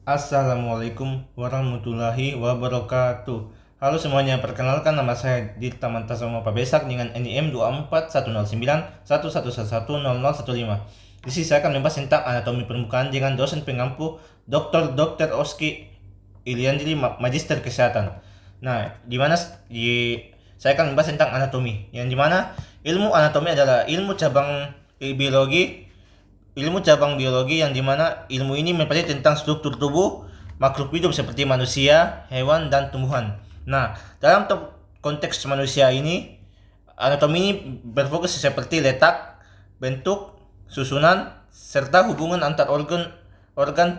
Assalamualaikum warahmatullahi wabarakatuh. Halo semuanya, perkenalkan nama saya Dirta Mantasoma Pabesak dengan NIM 24109111110015. Di sini saya akan membahas tentang anatomi permukaan dengan dosen pengampu Dr. Oski Iliandri Magister Kesehatan. Nah, saya akan membahas tentang anatomi, yang dimana ilmu anatomi adalah ilmu cabang biologi yang dimana ilmu ini mempelajari tentang struktur tubuh makhluk hidup seperti manusia, hewan, dan tumbuhan. Nah, dalam konteks manusia ini, anatomi ini berfokus seperti letak, bentuk, susunan, serta hubungan antar organ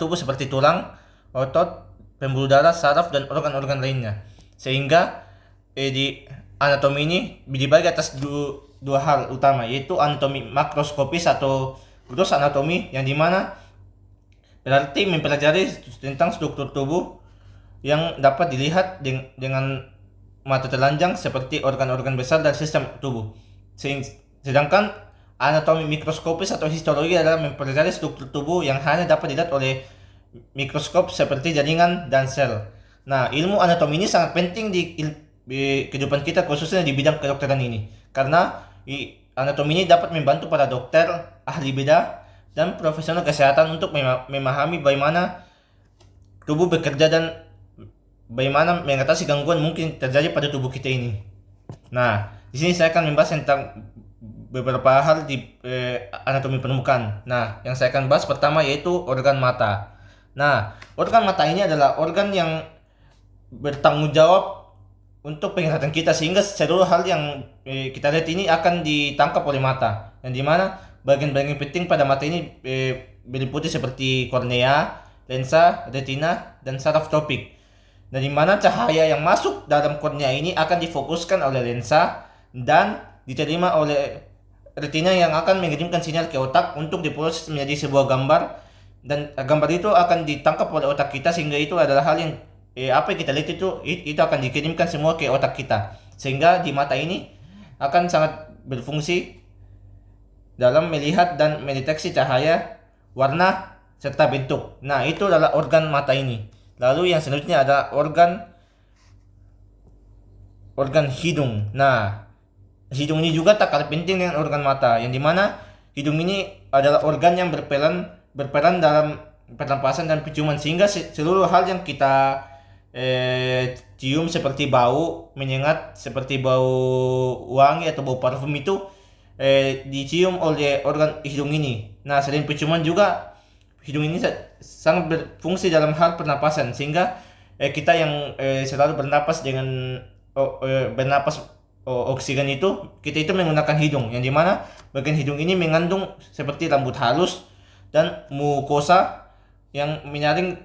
tubuh seperti tulang, otot, pembuluh darah, saraf, dan organ-organ lainnya. Sehingga di anatomi ini dibagi atas dua hal utama, yaitu anatomi makroskopis atau gross anatomi, yang dimana berarti mempelajari tentang struktur tubuh yang dapat dilihat dengan mata telanjang seperti organ-organ besar dan sistem tubuh. Sedangkan anatomi mikroskopis atau histologi adalah mempelajari struktur tubuh yang hanya dapat dilihat oleh mikroskop seperti jaringan dan sel. Nah, ilmu anatomi ini sangat penting di kehidupan kita, khususnya di bidang kedokteran ini, karena anatomi ini dapat membantu para dokter, ahli bedah, dan profesional kesehatan untuk memahami bagaimana tubuh bekerja dan bagaimana mengatasi gangguan mungkin terjadi pada tubuh kita ini. Nah, di sini saya akan membahas tentang beberapa hal di anatomi permukaan. Nah, yang saya akan bahas pertama yaitu organ mata. Nah, organ mata ini adalah organ yang bertanggung jawab untuk penglihatan kita, sehingga seluruh hal yang kita lihat ini akan ditangkap oleh mata, yang dimana bagian-bagian penting pada mata ini meliputi seperti kornea, lensa, retina, dan saraf tropik. Dan dimana cahaya yang masuk dalam kornea ini akan difokuskan oleh lensa dan diterima oleh retina yang akan mengirimkan sinyal ke otak untuk diproses menjadi sebuah gambar, dan gambar itu akan ditangkap oleh otak kita, sehingga itu adalah hal yang apa yang kita lihat itu akan dikirimkan semua ke otak kita, sehingga di mata ini akan sangat berfungsi dalam melihat dan mendeteksi cahaya, warna, serta bentuk. Nah, itu adalah organ mata ini. Lalu yang selanjutnya ada organ hidung. Nah, hidung ini juga tak kalah penting dengan organ mata, yang dimana hidung ini adalah organ yang berperan dalam pernapasan dan penciuman, sehingga seluruh hal yang kita cium seperti bau menyengat, seperti bau wangi atau bau parfum itu dicium oleh organ hidung ini. Nah, selain penciuman juga hidung ini sangat berfungsi dalam hal pernapasan, sehingga kita yang selalu bernapas dengan oksigen itu, kita itu menggunakan hidung, yang dimana bagian hidung ini mengandung seperti rambut halus dan mukosa yang menyaring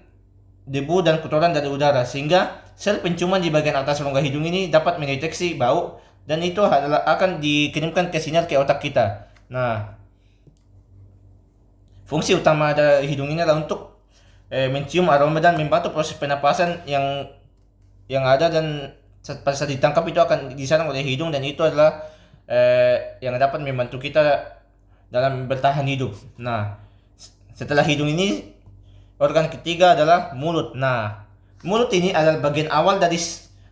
debu dan kotoran dari udara, sehingga sel penciuman di bagian atas rongga hidung ini dapat mendeteksi bau, dan itu akan dikirimkan ke sinyal ke otak kita. Nah, fungsi utama dari hidung ini adalah untuk mencium aroma dan membantu proses pernapasan yang ada, dan pada saat ditangkap itu akan disarang oleh hidung, dan itu adalah yang dapat membantu kita dalam bertahan hidup. Nah, setelah hidung ini, organ ketiga adalah mulut. Nah, mulut ini adalah bagian awal dari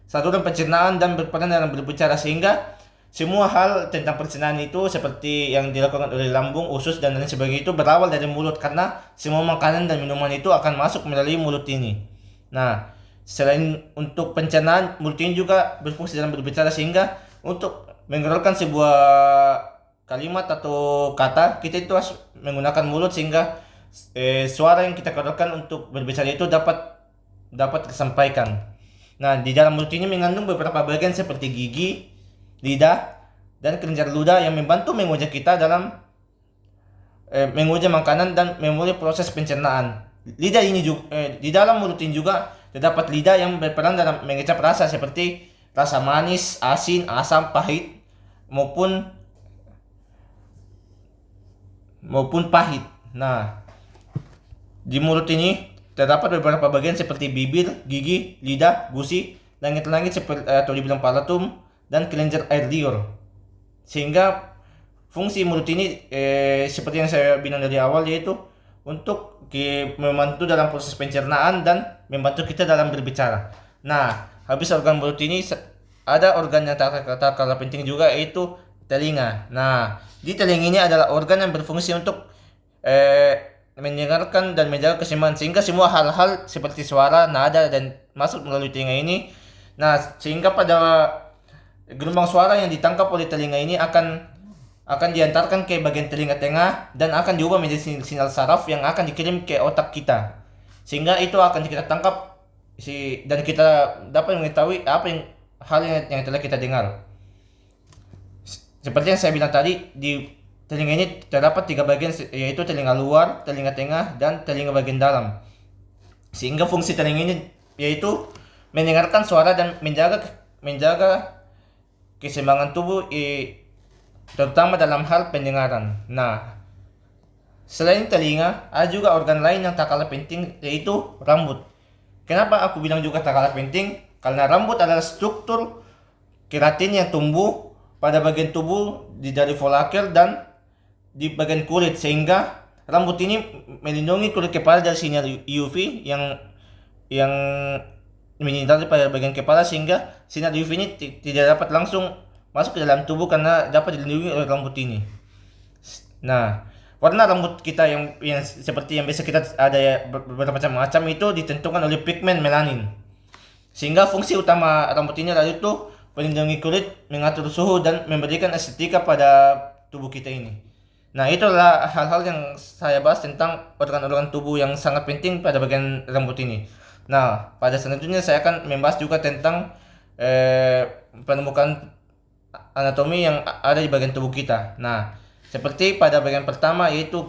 saluran pencernaan dan berperan dalam berbicara, sehingga semua hal tentang pencernaan itu seperti yang dilakukan oleh lambung, usus, dan lain sebagainya itu berawal dari mulut, karena semua makanan dan minuman itu akan masuk melalui mulut ini. Nah, selain untuk pencernaan, mulut ini juga berfungsi dalam berbicara, sehingga untuk mengeluarkan sebuah kalimat atau kata, kita itu harus menggunakan mulut, sehingga suara yang kita keluarkan untuk berbicara itu dapat disampaikan. Nah, di dalam mulut ini mengandung beberapa bagian seperti gigi, lidah, dan kelenjar ludah yang membantu mengunyah kita dalam mengunyah makanan dan memulai proses pencernaan. Lidah ini juga di dalam mulut ini juga terdapat lidah yang berperan dalam mengecap rasa seperti rasa manis, asin, asam, pahit maupun pahit. Nah, di mulut ini terdapat beberapa bagian seperti bibir, gigi, lidah, gusi, langit-langit seperti atau dibilang palatum, dan kelenjar air liur. Sehingga fungsi mulut ini seperti yang saya bilang dari awal, yaitu untuk membantu dalam proses pencernaan dan membantu kita dalam berbicara. Nah, habis organ mulut ini ada organ yang tak kalah penting juga, yaitu telinga. Nah, di telinga ini adalah organ yang berfungsi untuk mendengarkan dan menjaga keseimbangan, sehingga semua hal-hal seperti suara, nada dan masuk melalui telinga ini. Nah, sehingga pada gelombang suara yang ditangkap oleh telinga ini akan diantarkan ke bagian telinga tengah dan akan diubah menjadi sinyal saraf yang akan dikirim ke otak kita, sehingga itu akan kita tangkap dan kita dapat mengetahui apa yang hal yang telah kita dengar. Seperti yang saya bilang tadi, di telinga ini terdapat 3 bagian, yaitu telinga luar, telinga tengah, dan telinga bagian dalam. Sehingga fungsi telinga ini yaitu mendengarkan suara dan menjaga keseimbangan tubuh, terutama dalam hal pendengaran. Nah, selain telinga, ada juga organ lain yang tak kalah penting, yaitu rambut. Kenapa aku bilang juga tak kalah penting? Karena rambut adalah struktur keratin yang tumbuh pada bagian tubuh dari folikel dan di bagian kulit, sehingga rambut ini melindungi kulit kepala dari sinyal UV yang menyinari pada bagian kepala, sehingga sinar UV ini tidak dapat langsung masuk ke dalam tubuh karena dapat dilindungi oleh rambut ini. Nah, warna rambut kita yang seperti yang biasa kita ada bermacam-macam itu ditentukan oleh pigmen melanin. Sehingga fungsi utama rambut ini adalah itu melindungi kulit, mengatur suhu, dan memberikan estetika pada tubuh kita ini. Nah, itulah hal-hal yang saya bahas tentang organ-organ tubuh yang sangat penting pada bagian rambut ini. Nah, pada selanjutnya saya akan membahas juga tentang penemukan anatomi yang ada di bagian tubuh kita. Nah, seperti pada bagian pertama, yaitu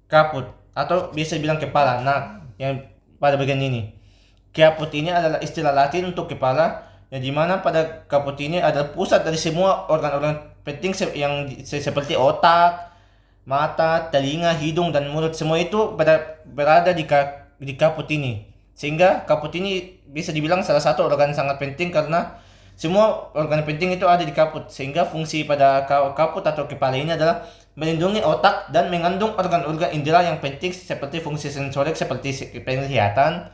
kaput atau biasa bilang kepala. Nah, yang pada bagian ini, kaput ini adalah istilah Latin untuk kepala, yang dimana pada kaput ini adalah pusat dari semua organ-organ penting yang seperti otak, mata, telinga, hidung, dan mulut. Semua itu berada di kaput ini, sehingga kaput ini bisa dibilang salah satu organ sangat penting karena semua organ penting itu ada di kaput. Sehingga fungsi pada kaput atau kepala ini adalah melindungi otak dan mengandung organ-organ indera yang penting seperti fungsi sensorik seperti penglihatan,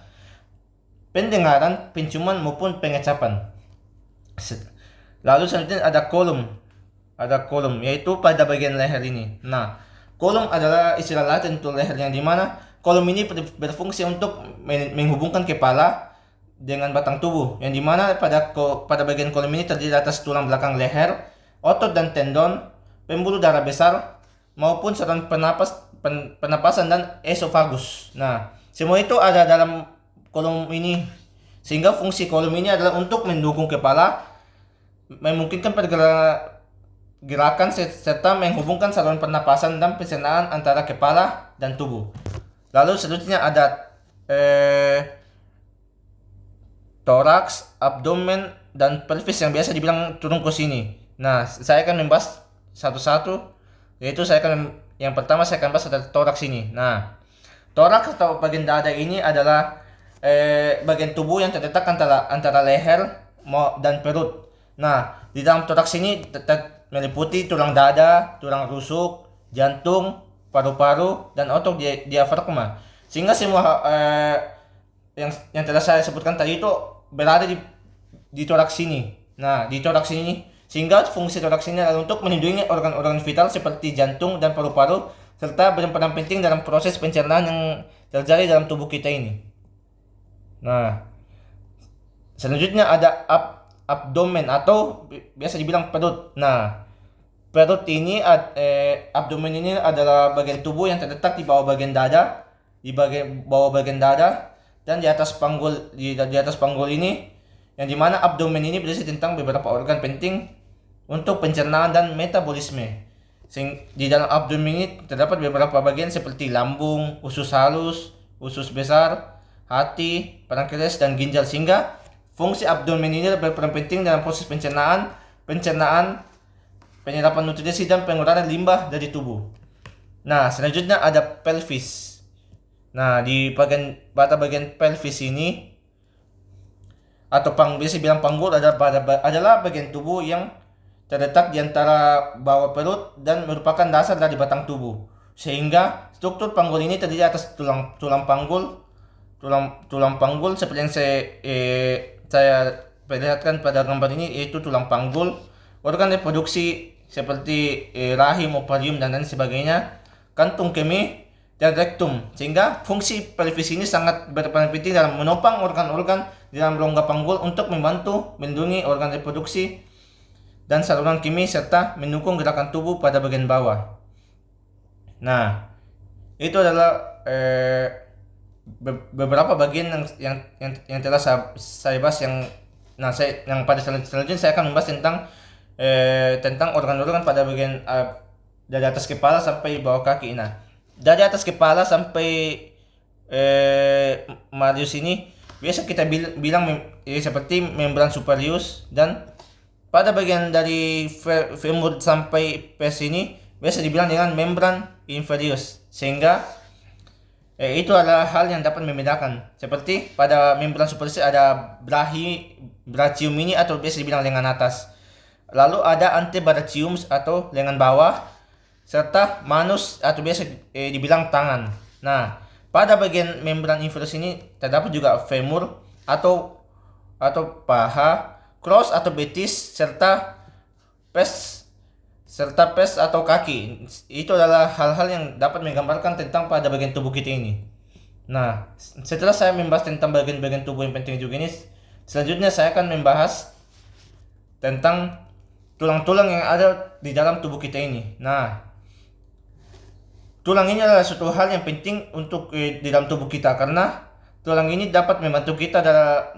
pendengaran, penciuman maupun pengecapan. Lalu selanjutnya ada kolum, yaitu pada bagian leher ini. Nah, kolum adalah istilah Latin untuk leher, yang dimana kolum ini berfungsi untuk menghubungkan kepala dengan batang tubuh, yang dimana pada bagian kolum ini terdiri atas tulang belakang leher, otot dan tendon, pembuluh darah besar, maupun saluran pernapasan dan esofagus. Nah, semua itu ada dalam kolum ini, sehingga fungsi kolum ini adalah untuk mendukung kepala, memungkinkan pergerakan serta menghubungkan saluran pernapasan dan pencernaan antara kepala dan tubuh. Lalu selanjutnya ada toraks, abdomen, dan pelvis yang biasa dibilang turun ke sini. Nah, saya akan membahas satu-satu, yaitu yang pertama saya akan bahas adalah toraks ini. Nah, toraks atau bagian dada ini adalah bagian tubuh yang terletak antara leher dan perut. Nah, di dalam toraks ini meliputi tulang dada, tulang rusuk, jantung, paru-paru, dan otot diafragma. Sehingga semua yang telah saya sebutkan tadi itu berada di toraks ini. Nah, di toraks ini, sehingga fungsi toraks ini adalah untuk melindungi organ-organ vital seperti jantung dan paru-paru, serta berperan penting dalam proses pencernaan yang terjadi dalam tubuh kita ini. Nah, selanjutnya ada abdomen atau biasa dibilang perut. Nah, perut ini abdomen ini adalah bagian tubuh yang terletak di bawah bagian dada, dan di atas panggul ini, yang dimana abdomen ini berisi tentang beberapa organ penting untuk pencernaan dan metabolisme. Di dalam abdomen ini terdapat beberapa bagian seperti lambung, usus halus, usus besar, hati, pankreas, dan ginjal, sehingga fungsi abdomen ini berperan penting dalam proses pencernaan, penyerapan nutrisi, dan pengeluaran limbah dari tubuh. Nah, selanjutnya ada pelvis. Nah, pada bagian pelvis ini atau biasa bilang panggul adalah bagian tubuh yang terletak di antara bawah perut dan merupakan dasar dari batang tubuh. Sehingga struktur panggul ini terdiri atas tulang panggul seperti yang saya perlihatkan pada gambar ini, yaitu tulang panggul, organ reproduksi seperti rahim, ovarium dan lain sebagainya, kantung kemih dan rektum, sehingga fungsi pelvis ini sangat berperan penting dalam menopang organ-organ di dalam rongga panggul untuk membantu melindungi organ reproduksi dan saluran kemih serta mendukung gerakan tubuh pada bagian bawah. Nah, itu adalah beberapa bagian yang telah saya bahas yang pada selanjutnya saya akan membahas tentang organ-organ pada bagian dari atas kepala sampai bawah kaki. Nah, dari atas kepala sampai Marius ini biasa kita bilang seperti membran superius, dan pada bagian dari femur sampai pes ini biasa dibilang dengan membran inferius, sehingga itu adalah hal yang dapat membedakan. Seperti pada membran superius ada brachium ini atau biasa dibilang lengan atas, lalu ada antebrachium atau lengan bawah, serta manus atau biasa dibilang tangan. Nah, pada bagian membran inferius ini terdapat juga femur atau paha, cross atau betis, serta pes atau kaki. Itu adalah hal-hal yang dapat menggambarkan tentang pada bagian tubuh kita ini. Nah, setelah saya membahas tentang bagian-bagian tubuh yang penting juga ini, selanjutnya saya akan membahas tentang tulang-tulang yang ada di dalam tubuh kita ini. Nah, tulang ini adalah suatu hal yang penting untuk di dalam tubuh kita, karena tulang ini dapat membantu kita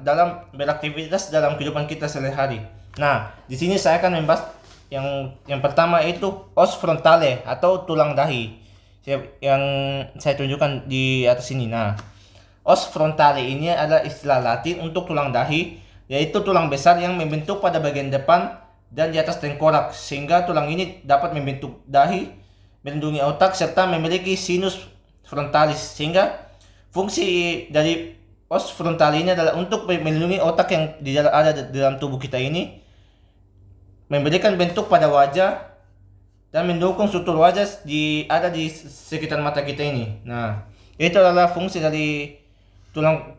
dalam beraktivitas dalam kehidupan kita sehari-hari. Nah, di sini saya akan membahas yang pertama, itu os frontale atau tulang dahi yang saya tunjukkan di atas ini. Nah, os frontale ini adalah istilah Latin untuk tulang dahi, yaitu tulang besar yang membentuk pada bagian depan dan di atas tengkorak, sehingga tulang ini dapat membentuk dahi, melindungi otak, serta memiliki sinus frontalis, sehingga fungsi dari os frontale ini adalah untuk melindungi otak yang ada di dalam tubuh kita ini, memberikan bentuk pada wajah dan mendukung struktur wajah ada di sekitar mata kita ini. Nah, itu adalah fungsi dari tulang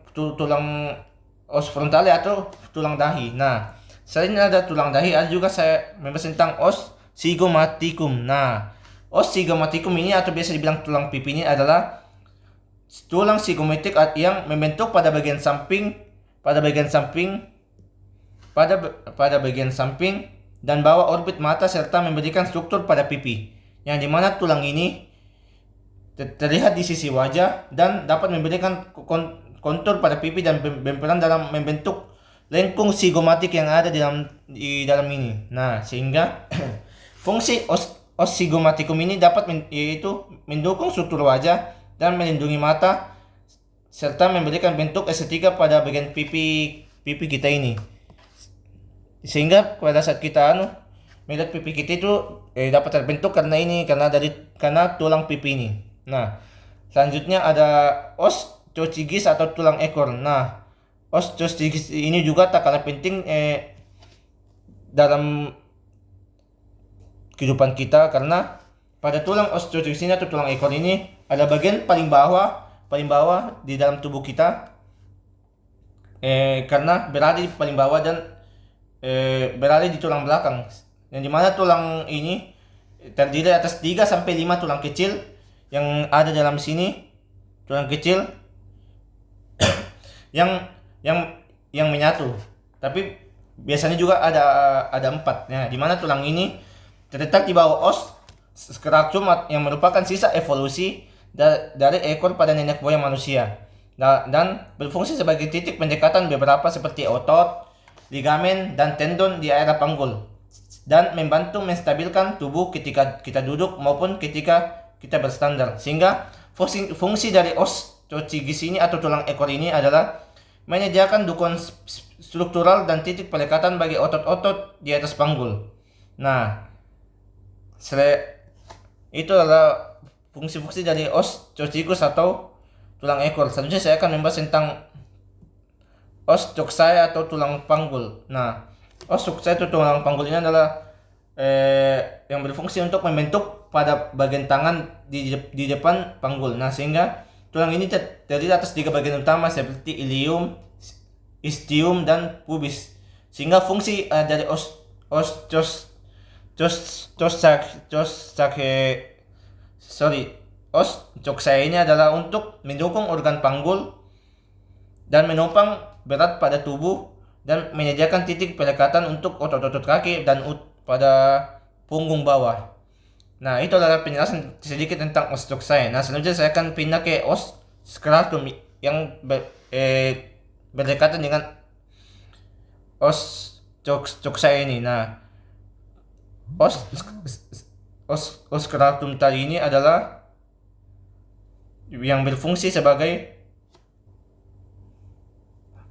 os frontale atau tulang dahi. Nah, selain ada tulang dahi, ada juga saya membahas tentang os zygomaticum. Nah, os zygomaticum ini atau biasa dibilang tulang pipi ini adalah tulang zygomatik yang membentuk pada bagian samping dan bawah orbit mata, serta memberikan struktur pada pipi, yang dimana tulang ini terlihat di sisi wajah dan dapat memberikan kontur pada pipi dan berperan dalam membentuk lengkung zygomatik yang ada di dalam ini. Nah, sehingga fungsi os zygomaticum ini dapat yaitu mendukung struktur wajah dan melindungi mata, serta memberikan bentuk estetika pada bagian pipi kita ini, sehingga pada saat kita melihat pipi kita itu dapat terbentuk karena tulang pipi ini. Nah, selanjutnya ada os coccygis atau tulang ekor. Nah, os coccygis ini juga tak kalah penting dalam kehidupan kita, karena pada tulang os coccygis ini atau tulang ekor ini ada bagian paling bawah di dalam tubuh kita, karena berada di paling bawah dan berada di tulang belakang, yang dimana tulang ini terdiri atas 3-5 tulang kecil yang ada dalam sini, tulang kecil yang menyatu, tapi biasanya juga ada 4. Nah, dimana tulang ini terletak di bawah os scrotum yang merupakan sisa evolusi dari ekor pada nenek moyang manusia, dan berfungsi sebagai titik pendekatan beberapa seperti otot, ligamen, dan tendon di area panggul, dan membantu menstabilkan tubuh ketika kita duduk maupun ketika kita bersandar. Sehingga fungsi dari os coccygis ini atau tulang ekor ini adalah menyediakan dukungan struktural dan titik pelekatan bagi otot-otot di atas panggul. Nah, itu adalah fungsi-fungsi dari os coccygis atau tulang ekor. Selanjutnya saya akan membahas tentang os coxae atau tulang panggul. Nah, os coxae atau tulang panggul ini adalah yang berfungsi untuk membentuk pada bagian tangan di depan panggul. Nah, sehingga tulang ini terdiri atas 3 bagian utama seperti ilium, istium, dan pubis. Sehingga fungsi dari os cos cos os coxa ini adalah untuk mendukung organ panggul dan menopang berat pada tubuh dan menyediakan titik pelekatan untuk otot-otot kaki dan pada punggung bawah. Nah, itu adalah penjelasan sedikit tentang os coxae. Nah, selanjutnya saya akan pindah ke os scrotum yang berdekatan dengan os coxae ini. Nah, os scrotum tadi ini adalah yang berfungsi sebagai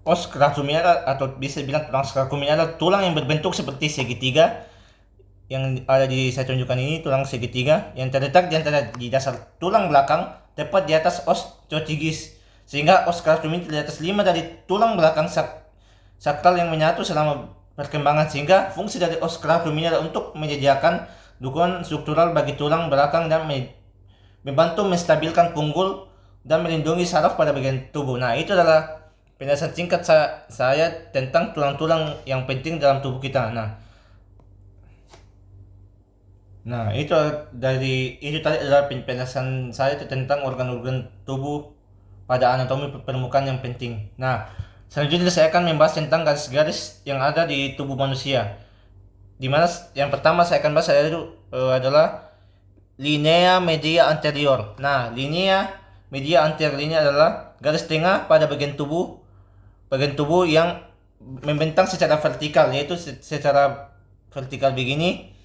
os scrotum atau bisa dibilang tulang scrotum ini adalah tulang yang berbentuk seperti segitiga yang ada di saya tunjukkan ini, tulang segitiga yang terletak di dasar tulang belakang tepat di atas os coccygis, sehingga os scrotum ini terletak 5 dari tulang belakang sakral yang menyatu selama perkembangan, sehingga fungsi dari os scrotum ini adalah untuk menyediakan dukungan struktural bagi tulang belakang dan membantu menstabilkan punggul dan melindungi saraf pada bagian tubuh. Nah, itu adalah penjelasan singkat saya tentang tulang-tulang yang penting dalam tubuh kita. Nah, itu tadi adalah penjelasan saya tentang organ-organ tubuh pada anatomi permukaan yang penting. Nah, selanjutnya saya akan membahas tentang garis-garis yang ada di tubuh manusia. Dimana yang pertama saya akan bahas adalah linea media anterior. Nah, linea media anterior ini adalah garis tengah pada bagian tubuh yang membentang secara vertikal, yaitu secara vertikal begini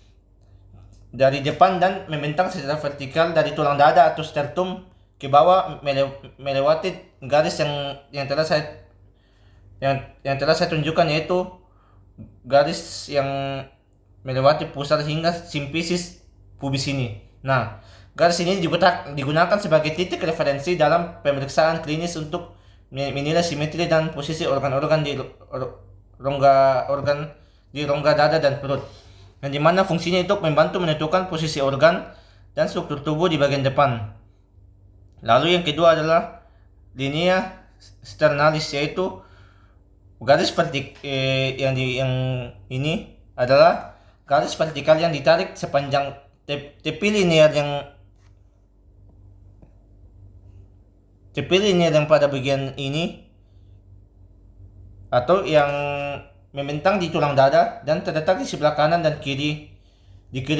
dari depan dan membentang secara vertikal dari tulang dada atau sternum ke bawah melewati garis yang telah saya tunjukkan, yaitu garis yang melewati pusar hingga simfisis pubis ini. Nah, garis ini digunakan sebagai titik referensi dalam pemeriksaan klinis untuk menilai simetri dan posisi organ-organ di rongga dada dan perut, yang dimana fungsinya untuk membantu menentukan posisi organ dan struktur tubuh di bagian depan. Lalu yang kedua adalah linea sternalis, yaitu garis yang ini adalah garis vertikal yang ditarik sepanjang tepi linear yang pada bagian ini atau yang membentang di tulang dada dan terletak di sebelah kanan dan kiri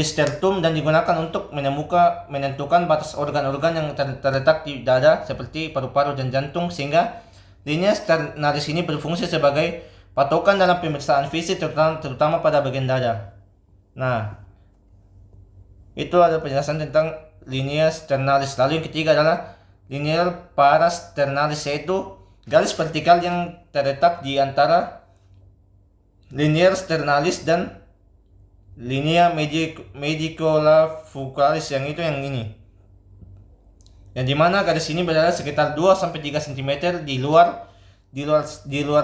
sternum, dan digunakan untuk menentukan batas organ-organ yang terletak di dada seperti paru-paru dan jantung, sehingga linea sternalis ini berfungsi sebagai patokan dalam pemeriksaan fisik terutama pada bagian dada. Nah, itu ada penjelasan tentang linea sternalis. Lalu yang ketiga adalah linea parasternalis, yaitu garis vertikal yang terletak di antara linea sternalis dan linea medicolafucalis, yang ini. Yang dimana garis ini berada sekitar 2-3 cm di luar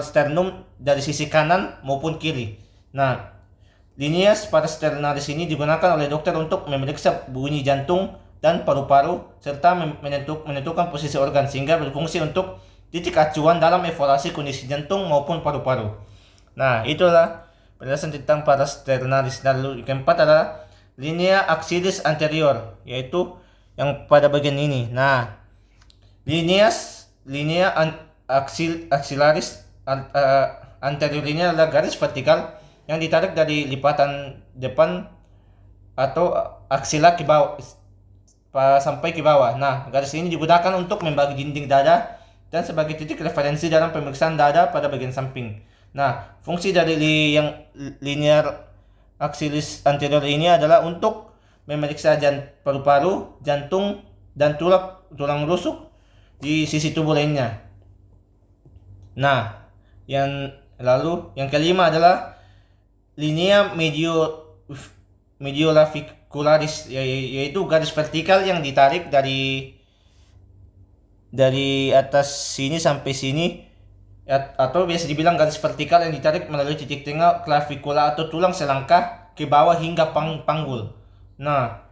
sternum dari sisi kanan maupun kiri. Nah, linea parasternalis ini digunakan oleh dokter untuk memeriksa bunyi jantung dan paru-paru serta menentukan posisi organ, sehingga berfungsi untuk titik acuan dalam evaluasi kondisi jantung maupun paru-paru. Nah, itulah penjelasan tentang parasternalis. Lalu yang keempat adalah linea axilis anterior, yaitu yang pada bagian ini. Nah, linea axillaris anterior ini adalah garis vertikal yang ditarik dari lipatan depan atau aksila ke bawah sampai ke bawah. Nah, garis ini digunakan untuk membagi dinding dada dan sebagai titik referensi dalam pemeriksaan dada pada bagian samping. Nah, fungsi dari yang linear axilis anterior ini adalah untuk memeriksa paru-paru, jantung, dan tulang rusuk di sisi tubuh lainnya. Nah, yang kelima adalah linea mediolavicularis, yaitu garis vertikal yang ditarik dari atas sini sampai sini, atau biasa dibilang garis vertikal yang ditarik melalui titik tengah clavikula atau tulang selangkah ke bawah hingga panggul. Nah,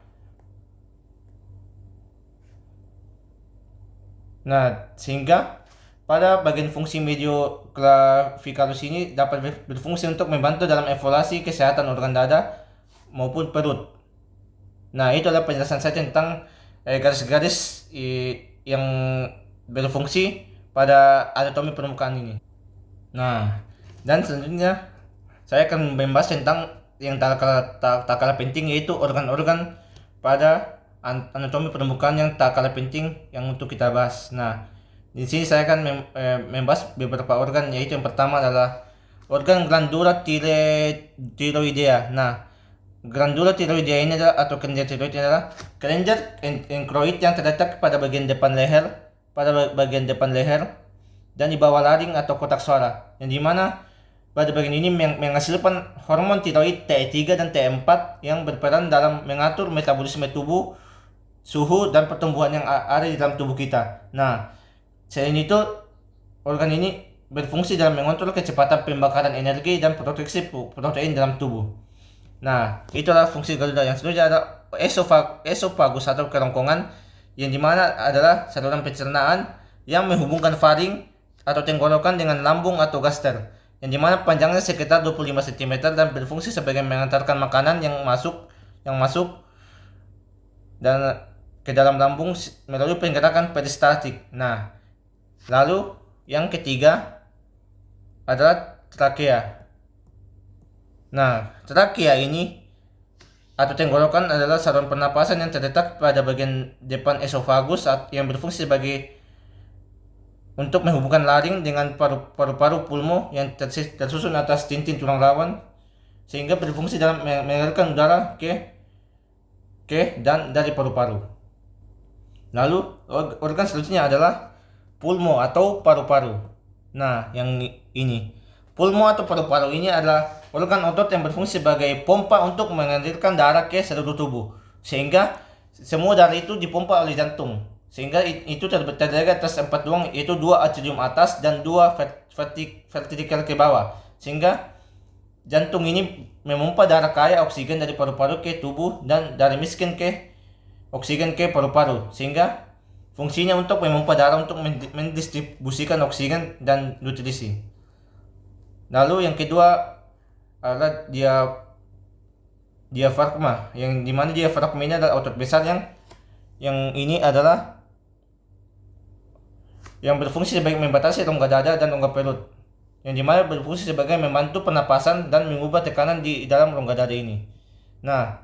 sehingga pada bagian fungsi medioclaviculus ini dapat berfungsi untuk membantu dalam evaluasi kesehatan organ dada maupun perut. Nah, itu adalah penjelasan saya tentang garis-garis yang berfungsi pada anatomi permukaan ini. Nah, dan selanjutnya saya akan membahas tentang yang tak kalah penting, yaitu organ-organ pada anatomi permukaan yang tak kalah penting yang untuk kita bahas. Nah, di sini saya akan membahas beberapa organ, yaitu yang pertama adalah organ glandula tiroidea. Nah, glandula tiroidea ini adalah, atau kelenjar tiroid ini adalah kelenjar enkroid yang terletak pada bagian depan leher, dan di bawah laring atau kotak suara, yang dimana pada bagian ini menghasilkan hormon tiroid T3 dan T4 yang berperan dalam mengatur metabolisme tubuh, suhu, dan pertumbuhan yang ada di dalam tubuh kita. Nah, selain itu, organ ini berfungsi dalam mengontrol kecepatan pembakaran energi dan proteksi protein dalam tubuh. Nah, itulah fungsi garuda. Yang selanjutnya ada esophagus atau kerongkongan, yang dimana adalah saluran pencernaan yang menghubungkan faring atau tenggorokan dengan lambung atau gaster, yang dimana panjangnya sekitar 25 cm dan berfungsi sebagai mengantarkan makanan yang masuk dan ke dalam lambung melalui penggerakan peristaltik. Nah, lalu yang ketiga adalah trakea. Nah, trakea ini atau tenggorokan adalah saluran pernapasan yang terletak pada bagian depan esophagus yang berfungsi sebagai untuk menghubungkan laring dengan paru-paru pulmo yang tersusun atas tintin tulang rawan, sehingga berfungsi dalam mengalirkan udara ke dan dari paru-paru. Lalu organ selanjutnya adalah pulmo atau paru-paru. Nah, yang ini pulmo atau paru-paru ini adalah organ otot yang berfungsi sebagai pompa untuk mengalirkan darah ke seluruh tubuh, sehingga semua darah itu dipompa oleh jantung, sehingga itu terdiri atas 4 tulang, yaitu 2 atrium atas dan 2 vertikal ke bawah, sehingga jantung ini memompa darah kaya oksigen dari paru-paru ke tubuh dan darah miskin ke oksigen ke paru-paru, sehingga fungsinya untuk memompa darah untuk mendistribusikan oksigen dan nutrisi. Lalu yang kedua adalah diafragma, yang dimana diafragma ini adalah otot besar yang ini adalah yang berfungsi sebagai membatasi rongga dada dan rongga perut, yang dimana berfungsi sebagai membantu pernapasan dan mengubah tekanan di dalam rongga dada ini. Nah,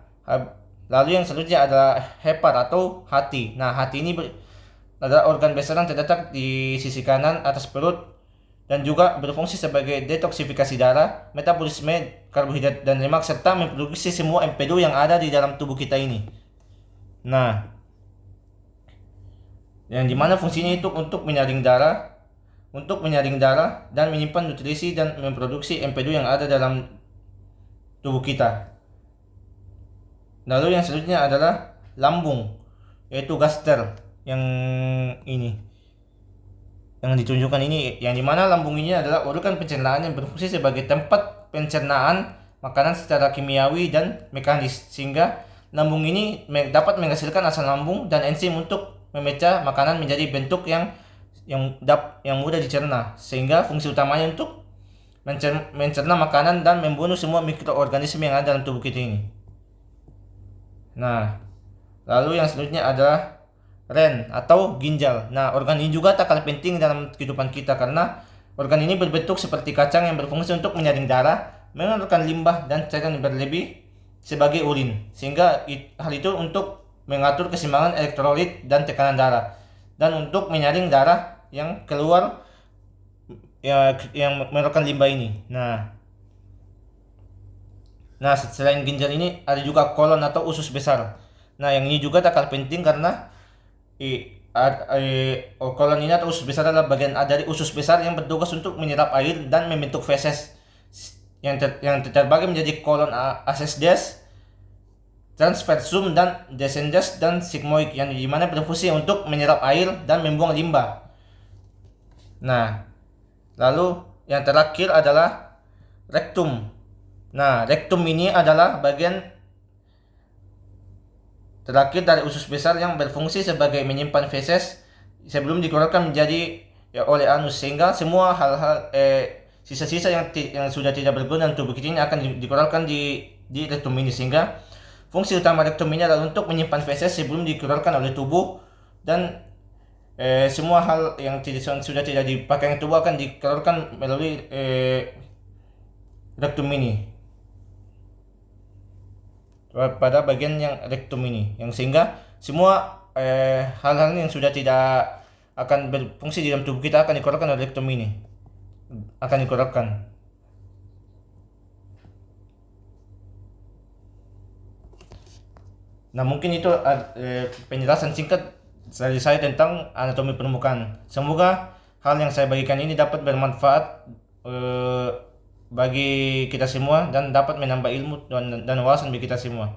lalu yang selanjutnya adalah hepar atau hati. Nah, hati ini adalah organ besar yang terletak di sisi kanan atas perut dan juga berfungsi sebagai detoksifikasi darah, metabolisme karbohidrat dan lemak, serta memproduksi semua empedu yang ada di dalam tubuh kita ini. Nah, yang dimana fungsinya itu untuk menyaring darah dan menyimpan nutrisi dan memproduksi empedu yang ada dalam tubuh kita. Lalu yang selanjutnya adalah lambung, yaitu gaster, yang ini yang ditunjukkan ini, yang dimana lambung ini adalah organ pencernaan yang berfungsi sebagai tempat pencernaan makanan secara kimiawi dan mekanis, sehingga lambung ini dapat menghasilkan asam lambung dan enzim untuk memecah makanan menjadi bentuk yang mudah dicerna, sehingga fungsi utamanya untuk mencerna makanan dan membunuh semua mikroorganisme yang ada dalam tubuh kita ini. Nah, lalu yang selanjutnya adalah ren atau ginjal. Nah, organ ini juga tak kalah penting dalam kehidupan kita, karena organ ini berbentuk seperti kacang yang berfungsi untuk menyaring darah, mengeluarkan limbah dan cairan berlebih sebagai urin, sehingga hal itu untuk mengatur keseimbangan elektrolit dan tekanan darah, dan untuk menyaring darah yang keluar yang mengeluarkan limbah ini. Nah, selain ginjal ini ada juga kolon atau usus besar. Nah, yang ini juga tak kalah penting karena kolon ini atau usus besar adalah bagian dari usus besar yang bertugas untuk menyerap air dan membentuk feses yang terbagi menjadi kolon ascendens, transversum, dan descendens dan sigmoid, yang dimana berfungsi untuk menyerap air dan membuang limbah. Nah, lalu yang terakhir adalah rektum. Nah, rektum ini adalah bagian terakhir dari usus besar yang berfungsi sebagai menyimpan feses sebelum dikeluarkan menjadi oleh anus, sehingga semua hal-hal sisa-sisa yang sudah tidak berguna untuk tubuh kita ini akan dikeluarkan di rektum ini, sehingga fungsi utama rektum ini adalah untuk menyimpan feses sebelum dikeluarkan oleh tubuh, dan semua hal yang sudah tidak dipakai yang tubuh akan dikeluarkan melalui rektum ini, pada bagian yang rektum ini, yang sehingga semua hal-hal yang sudah tidak akan berfungsi di dalam tubuh kita akan dikeluarkan oleh rektum ini, akan dikeluarkan. Nah, mungkin itu penjelasan singkat dari saya tentang anatomi permukaan. Semoga hal yang saya bagikan ini dapat bermanfaat bagi kita semua dan dapat menambah ilmu dan wawasan bagi kita semua.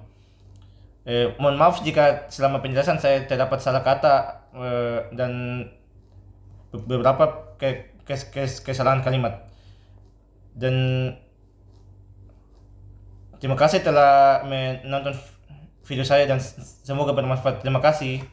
Mohon maaf jika selama penjelasan saya terdapat salah kata dan beberapa kesalahan kalimat. Dan terima kasih telah menonton video saya dan semoga bermanfaat. Terima kasih.